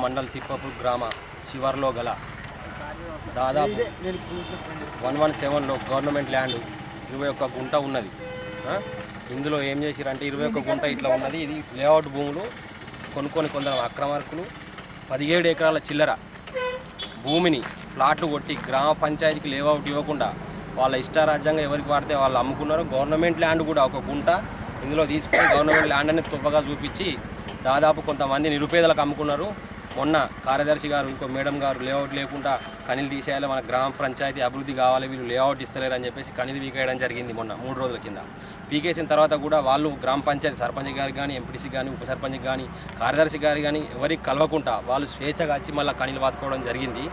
మండల్ తిప్పపూర్ గ్రామ శివర్లో గల దాదాపు 117లో గవర్నమెంట్ ల్యాండ్ 21 గుంట ఉన్నది. ఇందులో ఏం చేసిరంటే 21 గుంట ఇట్లా ఉన్నది. ఇది లేఅవుట్ భూములు కొనుక్కొని కొందరు అక్రమార్కులు 17 ఎకరాల చిల్లర భూమిని ప్లాట్లు కొట్టి గ్రామ పంచాయతీకి లేఅవుట్ ఇవ్వకుండా వాళ్ళ ఇష్టారాజ్యంగా ఎవరికి వాడితే వాళ్ళు అమ్ముకున్నారు. గవర్నమెంట్ ల్యాండ్ కూడా 1 గుంట ఇందులో తీసుకొని గవర్నమెంట్ ల్యాండ్ అనేది తుప్పగా చూపించి దాదాపు కొంతమంది నిరుపేదలకు అమ్ముకున్నారు. మొన్న కార్యదర్శి గారు ఇంకో మేడం గారు లేఅవుట్ లేకుండా కనీలు తీసేయాలి, మన గ్రామ పంచాయతీ అభివృద్ధి కావాలి, వీళ్ళు లేఅవుట్ ఇస్తలేరు అని చెప్పేసి కనీలు పీకేయడం జరిగింది మొన్న 3 రోజుల కింద. పీకేసిన తర్వాత కూడా వాళ్ళు గ్రామ పంచాయతీ సర్పంచ్ గారికి కానీ, ఎంపీటీసీ కానీ, ఉప సర్పంచ్ కానీ, కార్యదర్శి గారు కానీ ఎవరికి కలవకుండా వాళ్ళు స్వేచ్ఛగా వచ్చి మళ్ళీ కనీలు వాదుకోవడం జరిగింది.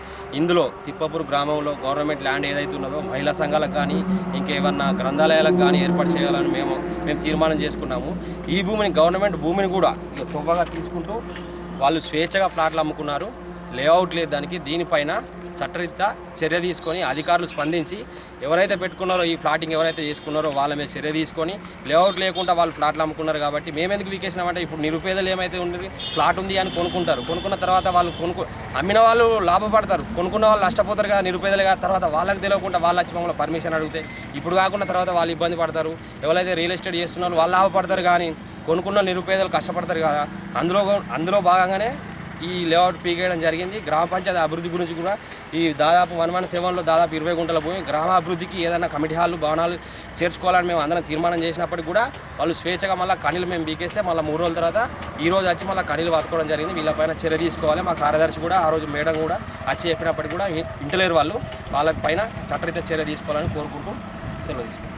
ఇందులో తిప్పపూర్ గ్రామంలో గవర్నమెంట్ ల్యాండ్ ఏదైతే ఉన్నదో మహిళా సంఘాలకు కానీ ఇంకేమన్నా గ్రంథాలయాలకు కానీ ఏర్పాటు చేయాలని మేము తీర్మానం చేసుకున్నాము. ఈ భూమిని గవర్నమెంట్ భూమిని కూడా తువ్వగా తీసుకుంటూ వాళ్ళు స్వేచ్ఛగా ప్లాట్లు అమ్ముకున్నారు. లేఅవుట్ లేదు దానికి. దీనిపైన చట్టరీత్యా చర్య తీసుకొని అధికారులు స్పందించి ఎవరైతే పెట్టుకున్నారో ఈ ప్లాటింగ్ ఎవరైతే చేసుకున్నారో వాళ్ళ మీద చర్య తీసుకొని లేఅవుట్ లేకుండా వాళ్ళు ప్లాట్లు అమ్ముకున్నారు. కాబట్టి మేము ఎందుకు వీకేసినామంటే ఇప్పుడు నిరుపేదలు ఏమైతే ఉండేది ప్లాట్ ఉంది అని కొనుక్కుంటారు. కొనుక్కున్న తర్వాత వాళ్ళు అమ్మిన వాళ్ళు లాభపడతారు, కొనుక్కున్న వాళ్ళు నష్టపోతారు కదా నిరుపేదలుగా. తర్వాత వాళ్ళకి తెలియకుండా వాళ్ళు వచ్చి మమ్మల్ని పర్మిషన్ అడిగితే ఇప్పుడు కాకుండా తర్వాత వాళ్ళు ఇబ్బంది పడతారు. ఎవరైతే రియల్ ఎస్టేట్ చేస్తున్నారో వాళ్ళు లాభపడతారు కానీ కొనుక్కున్న నిరుపేదలు కష్టపడతారు కదా. అందులో భాగంగానే ఈ లేఅవుట్ పీకేయడం జరిగింది. గ్రామ పంచాయతీ అభివృద్ధి గురించి కూడా ఈ దాదాపు 117లో దాదాపు 20 గుంటల భూమి గ్రామ అభివృద్ధికి ఏదైనా కమిటీ హాళ్ళు భవనాలు చేర్చుకోవాలని మేము అందరం తీర్మానం చేసినప్పటికీ కూడా వాళ్ళు స్వేచ్ఛగా మళ్ళీ కనీలు మేము పీకేస్తే మళ్ళీ 3 రోజుల తర్వాత ఈ రోజు వచ్చి మళ్ళీ కనీలు వాతుకోవడం జరిగింది. వీళ్ళపైన చర్య తీసుకోవాలి. మా కార్యదర్శి కూడా ఆ రోజు మేడం కూడా వచ్చి చెప్పినప్పటికీ కూడా ఇంటలేరు వాళ్ళ పైన చట్టరీత్యా చర్య తీసుకోవాలని కోరుకుంటూ సెలవు తీసుకుంటాం.